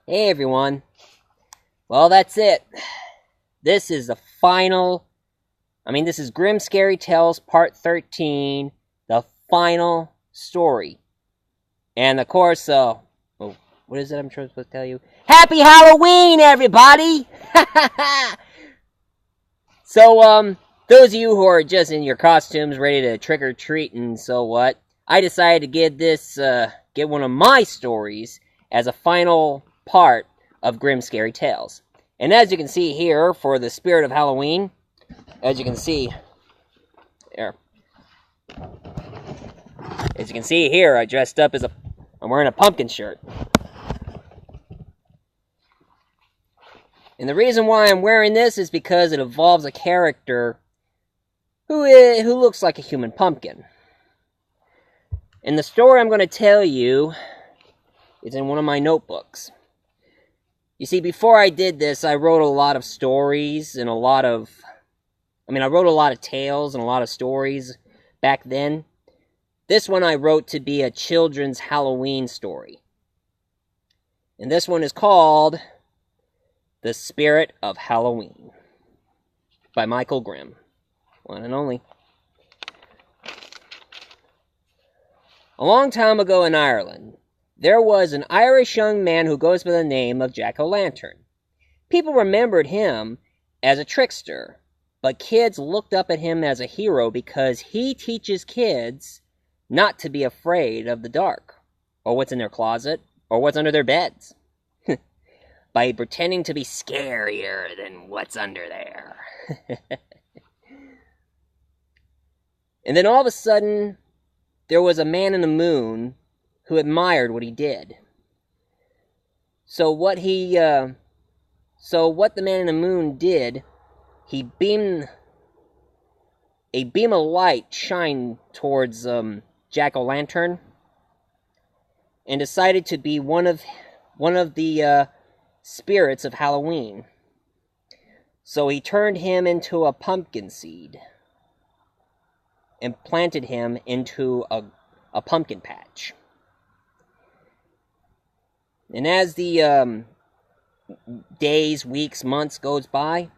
Hey everyone. Well, that's it. This is the final. This is Grim Scary Tales Part 13, the final story. And of course, what is it I'm supposed to tell you? Happy Halloween, everybody! So, those of you who are just in your costumes ready to trick or treat and so what, I decided to get one of my stories as a final part of Grim Scary Tales. And as you can see here, for the spirit of Halloween, as you can see here, I dressed up I'm wearing a pumpkin shirt. And the reason why I'm wearing this is because it involves a character who looks like a human pumpkin. And the story I'm going to tell you is in one of my notebooks. You see, before I did this, I wrote a lot of stories and I wrote a lot of tales and a lot of stories back then. This one I wrote to be a children's Halloween story. And this one is called The Spirit of Halloween by Michael Grimm. One and only. A long time ago in Ireland, there was an Irish young man who goes by the name of Jack-o'-lantern. People remembered him as a trickster, but kids looked up at him as a hero because he teaches kids not to be afraid of the dark, or what's in their closet, or what's under their beds, by pretending to be scarier than what's under there. And then all of a sudden, there was a man in the moon who admired what he did. So what the man in the moon did, he beamed a beam of light shine towards Jack-o'-lantern, and decided to be one of the spirits of Halloween. So he turned him into a pumpkin seed and planted him into a pumpkin patch. And as the days, weeks, months goes by,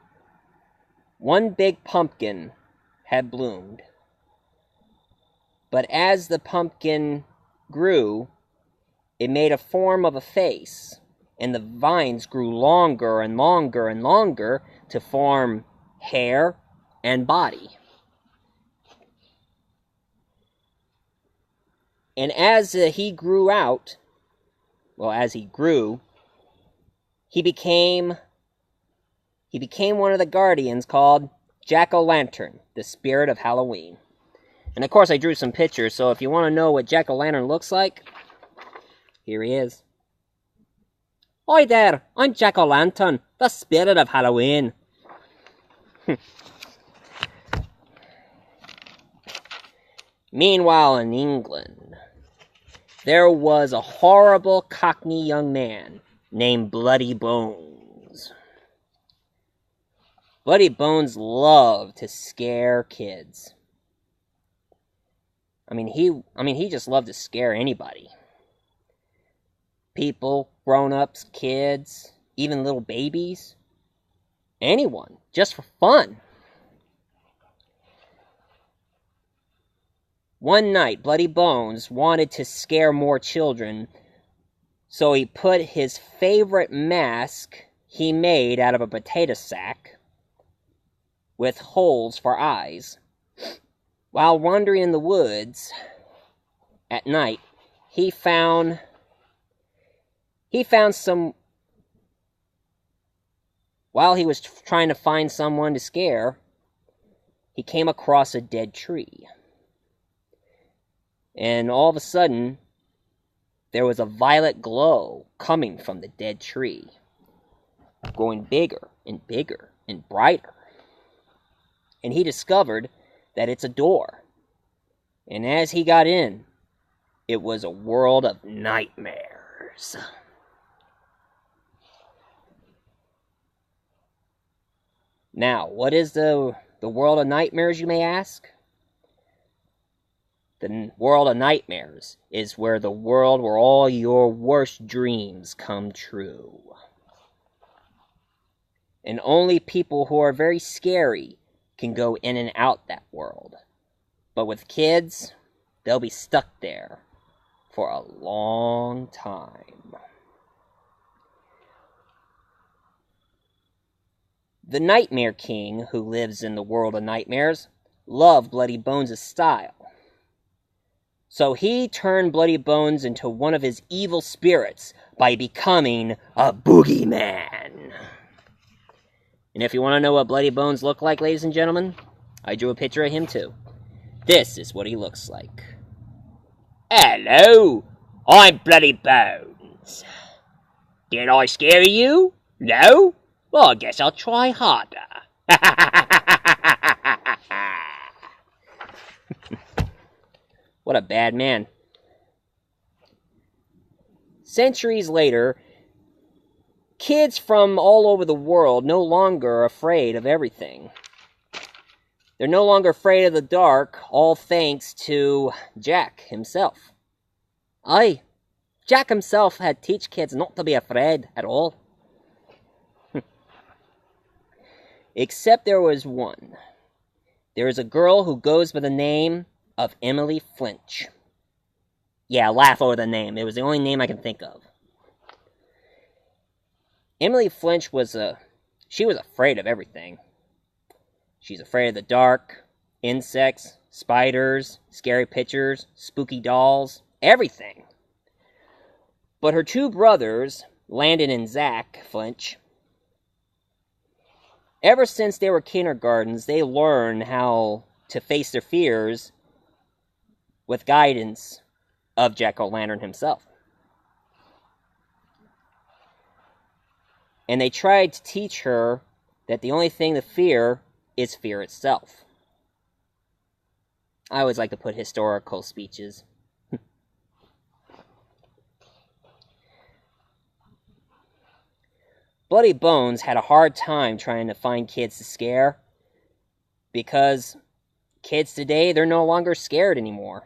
one big pumpkin had bloomed. But as the pumpkin grew, it made a form of a face, and the vines grew longer and longer and longer to form hair and body. And as he grew, he became one of the guardians called Jack-o'-lantern, the spirit of Halloween. And of course I drew some pictures, so if you want to know what Jack-o'-lantern looks like, here he is. Hi there, I'm Jack-o'-lantern, the spirit of Halloween. Meanwhile in England, there was a horrible Cockney young man named Bloody Bones. Bloody Bones loved to scare kids. He just loved to scare anybody. People, grown-ups, kids, even little babies. Anyone, just for fun. One night, Bloody Bones wanted to scare more children, so he put his favorite mask he made out of a potato sack with holes for eyes. While wandering in the woods at night, he found some. While he was trying to find someone to scare, he came across a dead tree. And all of a sudden, there was a violet glow coming from the dead tree, growing bigger and bigger and brighter. And he discovered that it's a door. And as he got in, it was a world of nightmares. Now, what is the world of nightmares, you may ask? The world of nightmares is the world where all your worst dreams come true. And only people who are very scary can go in and out that world. But with kids, they'll be stuck there for a long time. The Nightmare King, who lives in the world of nightmares, loved Bloody Bones' style. So he turned Bloody Bones into one of his evil spirits by becoming a boogeyman. And if you want to know what Bloody Bones looked like, ladies and gentlemen, I drew a picture of him too. This is what he looks like. Hello, I'm Bloody Bones. Did I scare you? No? Well, I guess I'll try harder. What a bad man. Centuries later, kids from all over the world no longer are afraid of everything. They're no longer afraid of the dark, all thanks to Jack himself. Aye, Jack himself had teach kids not to be afraid at all. Except there was one. There is a girl who goes by the name of Emily Flinch. Yeah, laugh over the name. It was the only name I can think of. Emily Flinch she was afraid of everything. She's afraid of the dark, insects, spiders, scary pictures, spooky dolls, everything. But her two brothers, Landon and Zach Flinch, ever since they were kindergartens, they learned how to face their fears with guidance of Jack-o'-lantern himself. And they tried to teach her that the only thing to fear is fear itself. I always like to put historical speeches. Bloody Bones had a hard time trying to find kids to scare, because kids today, they're no longer scared anymore.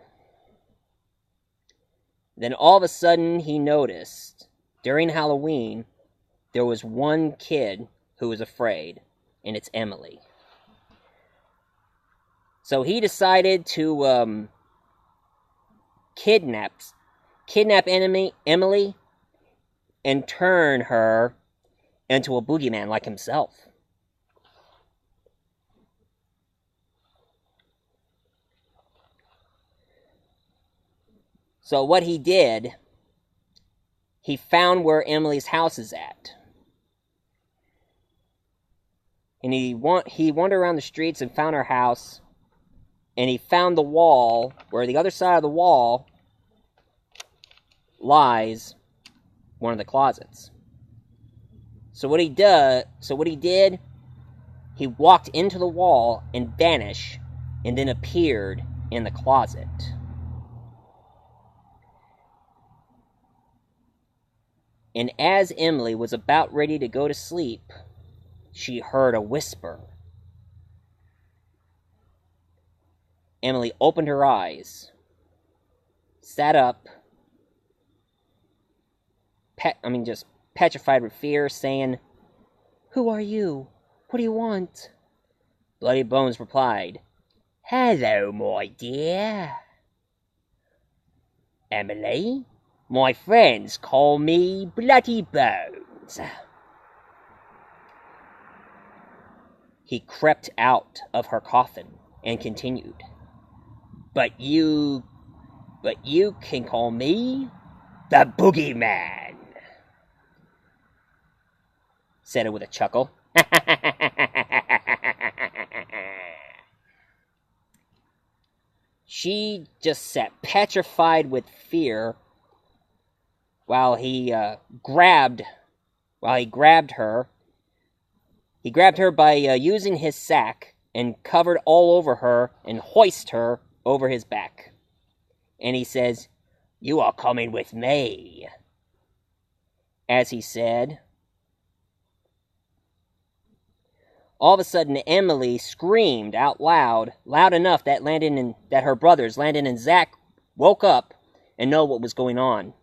Then all of a sudden he noticed, during Halloween, there was one kid who was afraid, and it's Emily. So he decided to kidnap Emily and turn her into a boogeyman like himself. So what he did, he found where Emily's house is at. And he wandered around the streets and found her house. And he found the wall, where the other side of the wall lies one of the closets. So what he did, he walked into the wall and vanished, and then appeared in the closet. And as Emily was about ready to go to sleep, she heard a whisper. Emily opened her eyes, sat up, just petrified with fear, saying, "Who are you? What do you want?" Bloody Bones replied, "Hello, my dear. Emily, my friends call me Bloody Bones." He crept out of her coffin and continued, But you can call me the Boogeyman," said it with a chuckle. She just sat petrified with fear while he grabbed her. He grabbed her by using his sack and covered all over her and hoisted her over his back. And he says, "You are coming with me." As he said, all of a sudden Emily screamed out loud enough that her brothers, Landon and Zach, woke up and know what was going on.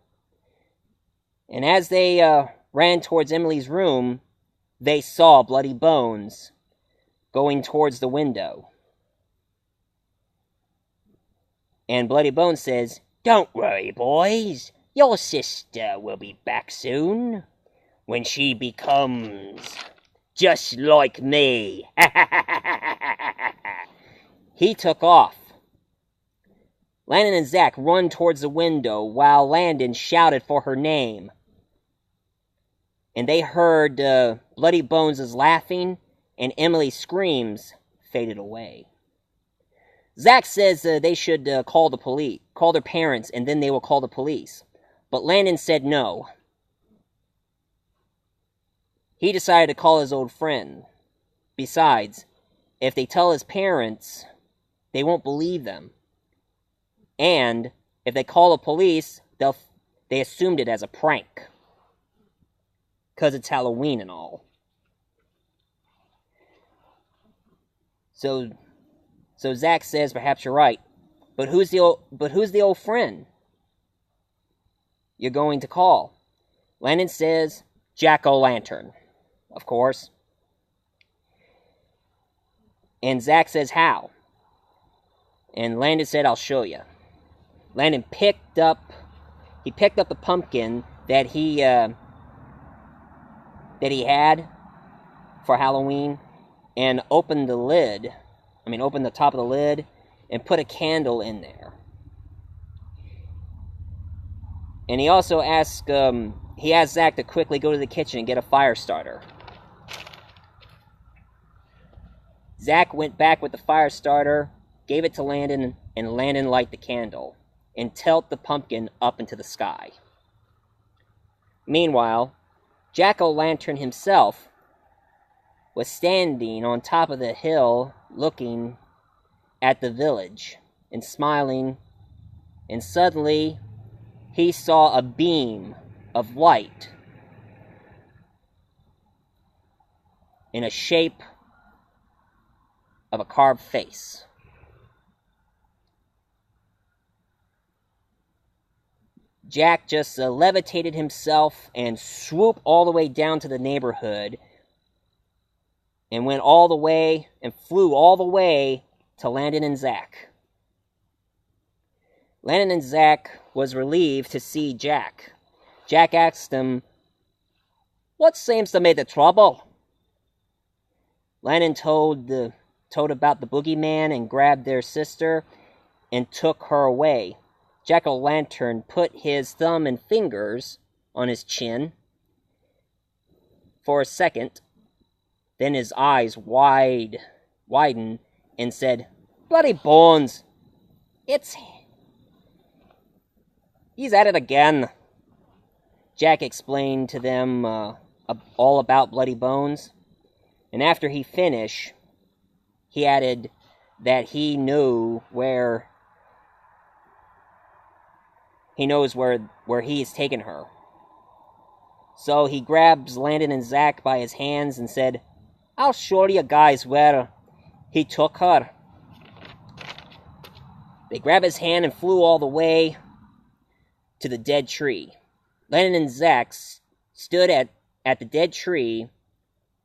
And as they ran towards Emily's room, they saw Bloody Bones going towards the window. And Bloody Bones says, "Don't worry, boys. Your sister will be back soon. When she becomes just like me." He took off. Landon and Zach run towards the window while Landon shouted for her name. And they heard Bloody Bones' laughing, and Emily's screams faded away. Zach says they should call their parents, and then they will call the police. But Landon said no. He decided to call his old friend. Besides, if they tell his parents, they won't believe them. And if they call the police, they assumed it as a prank. 'Cause it's Halloween and all. So Zach says, "Perhaps you're right. But who's the old friend you're going to call?" Landon says, "Jack-o'-lantern, of course." And Zach says, "How?" And Landon said, "I'll show you." Landon picked up the pumpkin that he had for Halloween, and opened the top of the lid, and put a candle in there. And he also asked Zach to quickly go to the kitchen and get a fire starter. Zach went back with the fire starter, gave it to Landon, and Landon lighted the candle, and tilt the pumpkin up into the sky. Meanwhile, Jack-o'-lantern himself was standing on top of the hill looking at the village and smiling, and suddenly he saw a beam of light in a shape of a carved face. Jack just levitated himself and swooped all the way down to the neighborhood, and went all the way and flew all the way to Landon and Zach. Landon and Zach was relieved to see Jack. Jack asked him, "What seems to be the trouble?" Landon told about the boogeyman and grabbed their sister and took her away. Jack-o'-lantern put his thumb and fingers on his chin for a second. Then his eyes widened and said, "Bloody Bones! He's at it again." Jack explained to them all about Bloody Bones. And after he finished, he added that he knows where he has taken her. So he grabs Landon and Zach by his hands and said, "I'll show you guys where he took her." They grabbed his hand and flew all the way to the dead tree. Landon and Zach stood at the dead tree,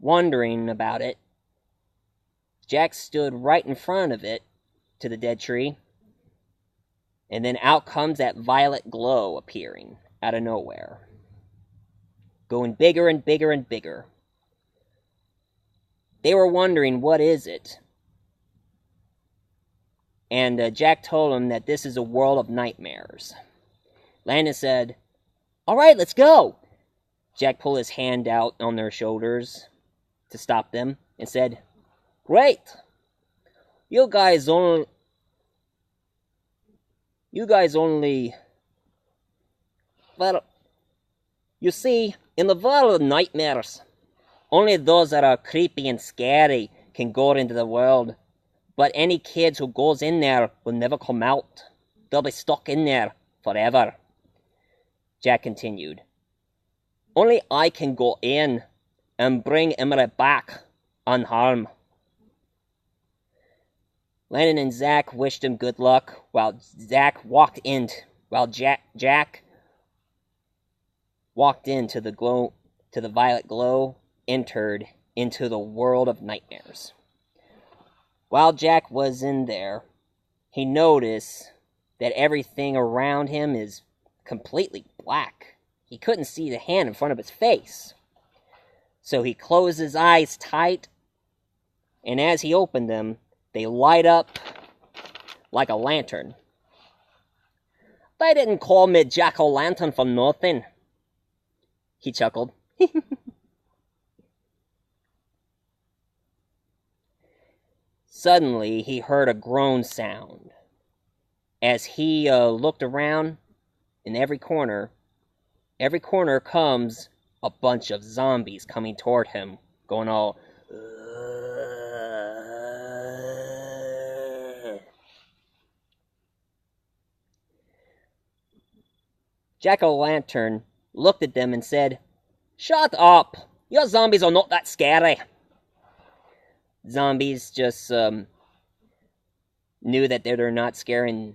wondering about it. Jack stood right in front of it, to the dead tree, and then out comes that violet glow appearing out of nowhere, going bigger and bigger and bigger. They were wondering, what is it? And Jack told them that this is a world of nightmares. Landon said, "All right, let's go." Jack pulled his hand out on their shoulders to stop them and said, "Great. You guys only... Well, you see, in the world of nightmares, only those that are creepy and scary can go into the world. But any kids who goes in there will never come out. They'll be stuck in there forever." Jack continued, "Only I can go in and bring Emily back. unharmed. Landon and Jack wished him good luck while Jack walked into the violet glow, entered into the world of nightmares. While Jack was in there, he noticed that everything around him is completely black. He couldn't see the hand in front of his face. So he closed his eyes tight, and as he opened them, they light up like a lantern. They didn't call me Jack-o'-lantern for nothing, he chuckled. Suddenly, he heard a groan sound. As he looked around, in every corner comes a bunch of zombies coming toward him, going all... Jack-o'-lantern looked at them and said, "Shut up! Your zombies are not that scary." Zombies just knew that they're not scaring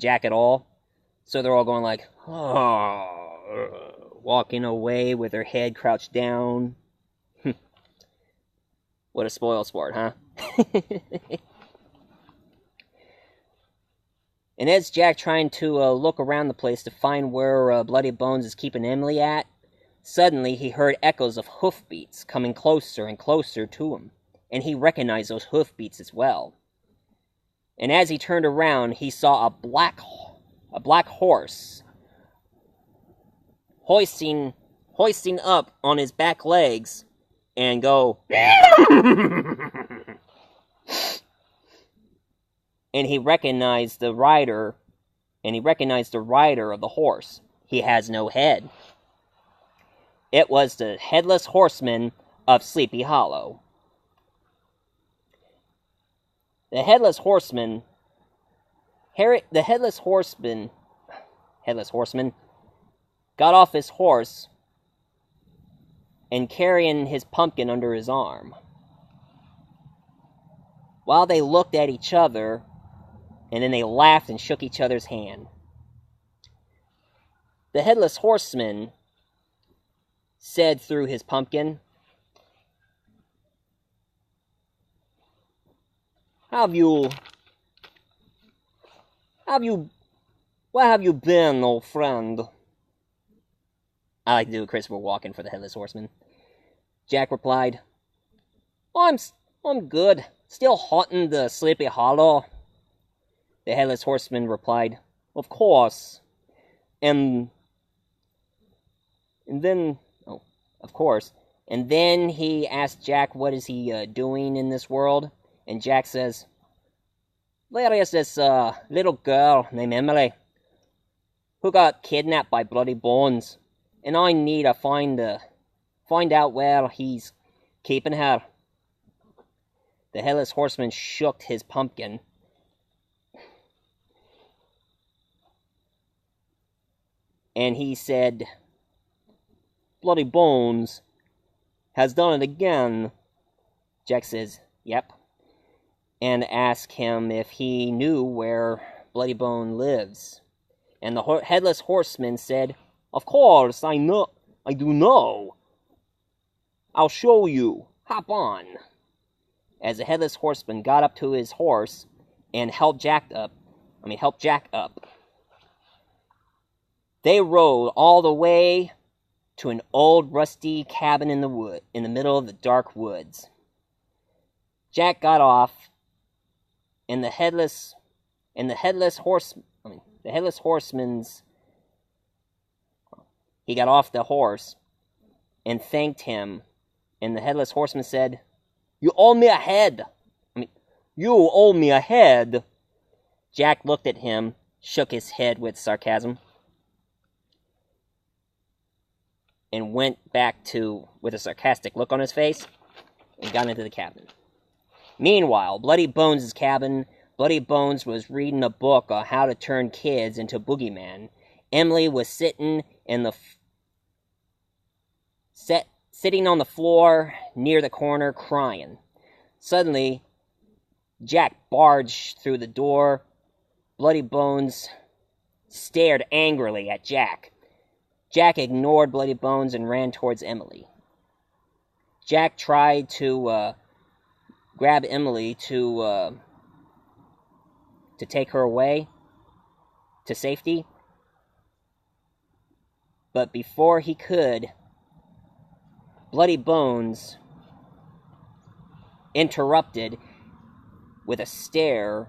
Jack at all. So they're all going like, oh, walking away with their head crouched down. What a spoil sport, huh? And as Jack trying to look around the place to find where Bloody Bones is keeping Emily at, suddenly he heard echoes of hoofbeats coming closer and closer to him, and he recognized those hoofbeats as well. And as he turned around, he saw a black horse hoisting up on his back legs and go... And he recognized the rider of the horse. He has no head. It was the Headless Horseman of Sleepy Hollow. The Headless Horseman got off his horse and carrying his pumpkin under his arm. While they looked at each other, and then they laughed and shook each other's hand. The Headless Horseman said through his pumpkin, Where have you been, old friend? I like to do a Christopher Walken for the Headless Horseman. Jack replied, I'm good. Still haunting the Sleepy Hollow. The Headless Horseman replied, Of course. And then he asked Jack what is he doing in this world. And Jack says, there is this little girl named Emily who got kidnapped by Bloody Bones. And I need to find out where he's keeping her. The Headless Horseman shook his pumpkin. And he said, Bloody Bones has done it again. Jack says, yep. And asked him if he knew where Bloody Bone lives. And the Headless Horseman said, Of course, I do know. I'll show you. Hop on. As the Headless Horseman got up to his horse and helped Jack up. They rode all the way to an old rusty cabin in the middle of the dark woods. Jack got off, and the Headless Horseman's he got off the horse and thanked him, and the Headless Horseman said, You owe me a head. Jack looked at him, shook his head with sarcasm, and went back with a sarcastic look on his face, and got into the cabin. Meanwhile, Bloody Bones' cabin, Bloody Bones was reading a book on how to turn kids into boogeymen. Emily was sitting on the floor near the corner crying. Suddenly, Jack barged through the door. Bloody Bones stared angrily at Jack. Jack ignored Bloody Bones and ran towards Emily. Jack tried to grab Emily to take her away to safety. But before he could, Bloody Bones interrupted with a stare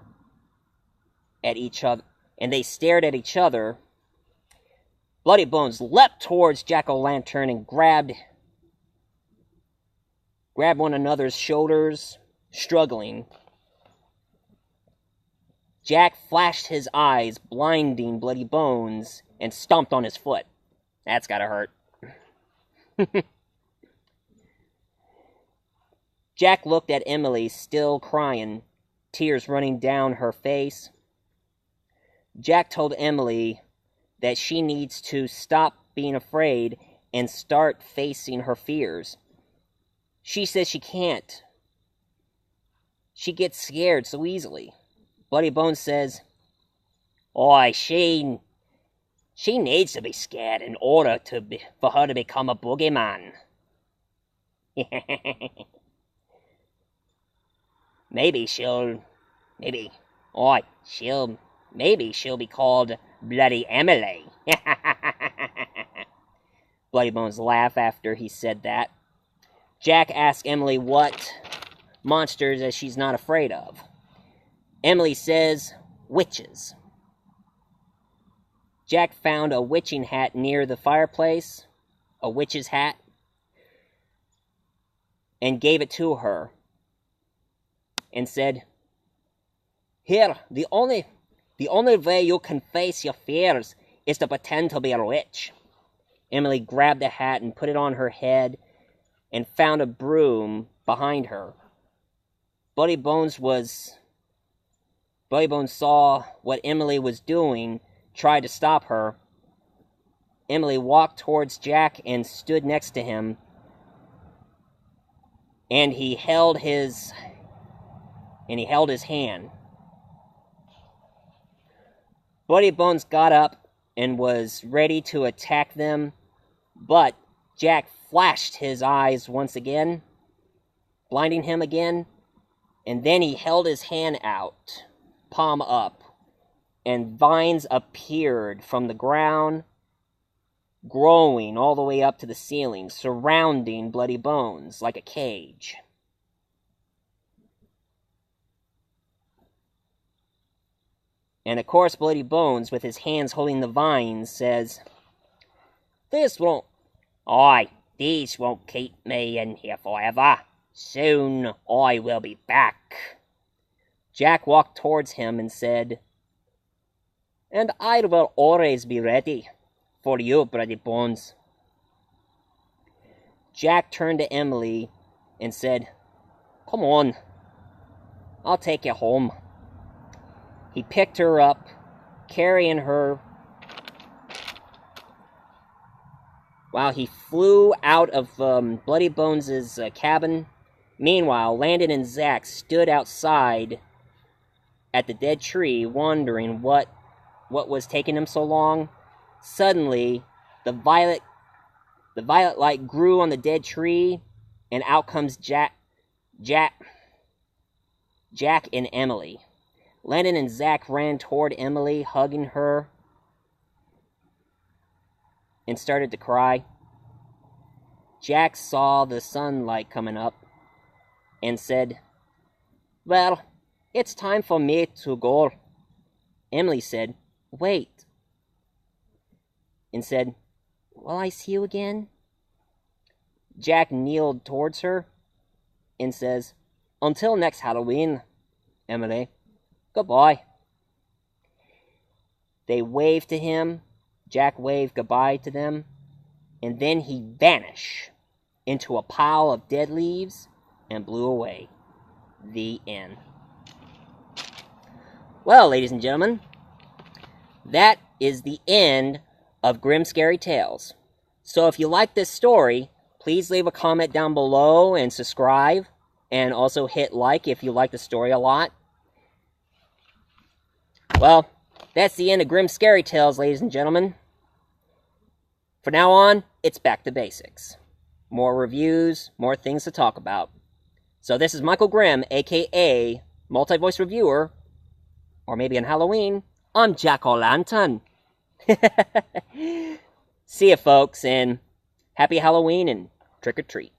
at each other, and they stared at each other. Bloody Bones leapt towards Jack-o'-lantern and grabbed one another's shoulders, struggling. Jack flashed his eyes, blinding Bloody Bones, and stomped on his foot. That's gotta hurt. Jack looked at Emily, still crying, tears running down her face. Jack told Emily that she needs to stop being afraid and start facing her fears. She says she can't. She gets scared so easily. Bloody Bones says, "Oi, she needs to be scared in order for her to become a boogeyman." Maybe she'll be called Bloody Emily. Bloody Bones laughed after he said that. Jack asked Emily what monsters that she's not afraid of. Emily says, witches. Jack found a witching hat near the fireplace, a witch's hat, and gave it to her, and said, "Here, the only way you can face your fears is to pretend to be a witch." Emily grabbed the hat and put it on her head and found a broom behind her. Bloody Bones saw what Emily was doing, tried to stop her. Emily walked towards Jack and stood next to him, and he held his hand. Bloody Bones got up and was ready to attack them, but Jack flashed his eyes once again, blinding him again, and then he held his hand out, palm up, and vines appeared from the ground, growing all the way up to the ceiling, surrounding Bloody Bones like a cage. And of course, Bloody Bones, with his hands holding the vines, says, These won't keep me in here forever. Soon I will be back." Jack walked towards him and said, "And I will always be ready for you, Bloody Bones." Jack turned to Emily and said, "Come on, I'll take you home." He picked her up, carrying her, while he flew out of Bloody Bones' cabin. Meanwhile, Landon and Zack stood outside at the dead tree, wondering what was taking them so long. Suddenly, the violet light grew on the dead tree, and out comes Jack and Emily. Landon and Zack ran toward Emily, hugging her, and started to cry. Jack saw the sunlight coming up and said, "Well, it's time for me to go." Emily said, "Wait," and said, "Will I see you again?" Jack kneeled towards her and says, "Until next Halloween, Emily. Goodbye." They waved to him. Jack waved goodbye to them, and then he vanished into a pile of dead leaves and blew away. The end. Well, ladies and gentlemen, that is the end of Grim Scary Tales. So if you like this story, please please leave a comment down below and subscribe. And also hit like if you like the story a lot. Well, that's the end of Grim Scary Tales, ladies and gentlemen. From now on, it's back to basics. More reviews, more things to talk about. So this is Michael Grimm, aka Multi-Voice Reviewer, or maybe on Halloween, I'm Jack-O-Lantern. See ya, folks, and happy Halloween and trick or treat.